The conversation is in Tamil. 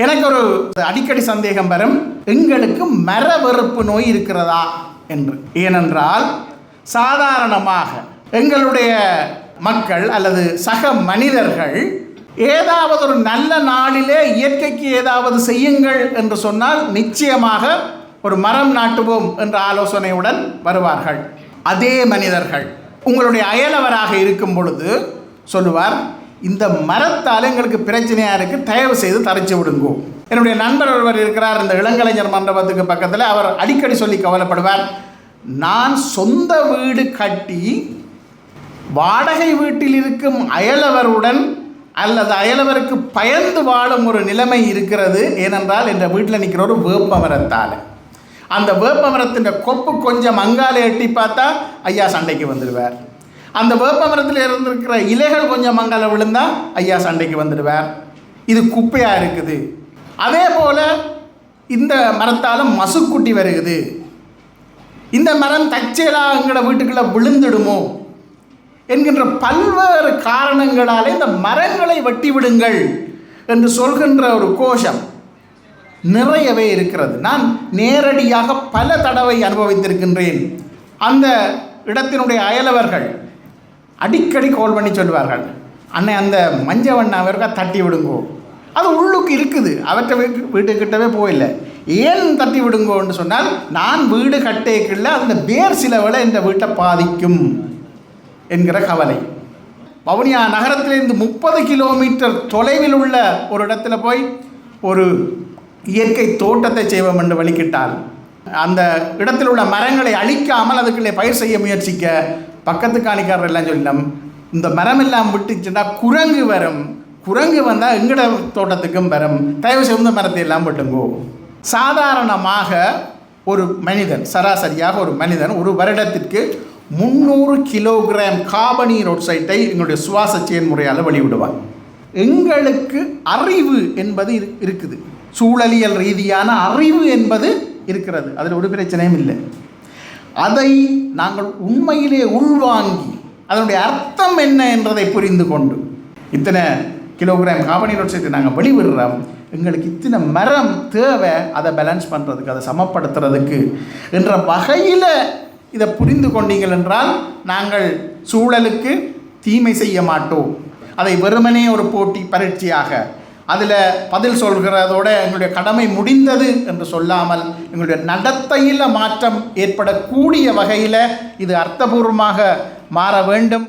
எனக்கு ஒரு அடிக்கடி சந்தேகம் வரும், எங்களுக்கு மர வெறுப்பு நோய் இருக்கிறதா என்று. ஏனென்றால் சாதாரணமாக எங்களுடைய மக்கள் அல்லது சக மனிதர்கள் ஏதாவது ஒரு நல்ல நாளிலே இயற்கைக்கு ஏதாவது செய்யுங்கள் என்று சொன்னால் நிச்சயமாக ஒரு மரம் நாட்டுவோம் என்ற ஆலோசனையுடன் வருவார்கள். அதே மனிதர்கள் உங்களுடைய அயலவராக இருக்கும் பொழுது சொல்லுவார், இந்த மரத்தால் எங்களுக்கு பிரச்சனையாக இருக்குது, தயவு செய்து தரைச்சி விடுங்கோ. என்னுடைய நண்பர் ஒருவர் இருக்கிறார் இந்த இளங்கலைஞர் மண்டபத்துக்கு பக்கத்தில். அவர் அடிக்கடி சொல்லி கவலைப்படுவார், நான் சொந்த வீடு கட்டி வாடகை வீட்டில் இருக்கும் அயலவருடன் அல்லது அயலவருக்கு பயந்து வாழும் ஒரு நிலைமை இருக்கிறது. ஏனென்றால் என்ற வீட்டில் நிற்கிற ஒரு வேப்ப மரத்தால், அந்த வேப்ப மரத்தின் கொப்பு கொஞ்சம் அங்காலே எட்டி பார்த்தா ஐயா சண்டைக்கு வந்துடுவார். அந்த வேப்ப மரத்தில் இருந்திருக்கிற இலைகள் கொஞ்சம் அங்கால விழுந்தால் ஐயா சண்டைக்கு வந்துடுவார். இது குப்பையாக இருக்குது. அதே போல் இந்த மரத்தால் மசுக்குட்டி வருகுது, இந்த மரம் தற்செயலாக எங்களோட வீட்டுக்குள்ளே விழுந்துடுமோ என்கின்ற பல்வேறு காரணங்களாலே இந்த மரங்களை வெட்டி விடுங்கள் என்று சொல்கின்ற ஒரு கோஷம் நிறையவே இருக்கிறது. நான் நேரடியாக பல தடவை அனுபவித்திருக்கின்றேன். அந்த இடத்தினுடைய அயலவர்கள் அடிக்கடி கால் பண்ணி சொல்வார்கள், அண்ணே அந்த மஞ்ச வண்ணாவிற்கா தட்டி விடுங்கோ, அது உள்ளுக்கு இருக்குது, அவற்றை வீட்டுக்கிட்டவே போயில்லை, ஏன் தட்டி விடுங்கோன்னு சொன்னால் நான் வீடு கட்டேக்கில்ல அந்த வேர் சில வேளை இந்த வீட்டை பாதிக்கும் என்கிற கவலை. வவுனியா நகரத்திலிருந்து 30 கிலோமீட்டர் தொலைவில் உள்ள ஒரு இடத்துல போய் ஒரு இயற்கை தோட்டத்தை செய்வோம் என்று வழிகிட்டால் அந்த இடத்தில் உள்ள மரங்களை அழிக்காமல் அதுக்குள்ளே பயிர் செய்ய முயற்சிக்க பக்கத்து காணிக்காரர் எல்லாம் சொல்லினோம், இந்த மரம் எல்லாம் விட்டுச்சுன்னா குரங்கு வரும், குரங்கு வந்தால் எங்கட தோட்டத்துக்கும் வரும், தயவு செய்து மரத்தை எல்லாம் விட்டுங்கோ. சாதாரணமாக ஒரு மனிதன், சராசரியாக ஒரு மனிதன் ஒரு வருடத்திற்கு 300 கிலோகிராம் கார்பனீர் ஆக்சைடை எங்களுடைய சுவாச செயல்முறையால் வெளிவிடுவார். எங்களுக்கு அறிவு என்பது இருக்குது, சூழலியல் ரீதியான அறிவு என்பது இருக்கிறது, அதில் ஒரு பிரச்சனையும் இல்லை. அதை நாங்கள் உண்மையிலே உள்வாங்கி அதனுடைய அர்த்தம் என்ன என்றதை புரிந்து கொண்டு இத்தனை கிலோகிராம் கார்பனீர் ஆக்சைடை நாங்கள் வெளிவிடுறோம், எங்களுக்கு இத்தனை மரம் தேவை, அதை பேலன்ஸ் பண்ணுறதுக்கு, அதை சமப்படுத்துறதுக்கு என்ற வகையில் இதை புரிந்து கொண்டீங்கள் என்றால் நாங்கள் சூழலுக்கு தீமை செய்ய மாட்டோம். அதை வெறுமனே ஒரு போட்டி பரீட்சையாக அதில் பதில் சொல்கிறதோடு எங்களுடைய கடமை முடிந்தது என்று சொல்லாமல் எங்களுடைய நடத்தையில் மாற்றம் ஏற்படக்கூடிய வகையில் இது அர்த்தபூர்வமாக மாற வேண்டும்.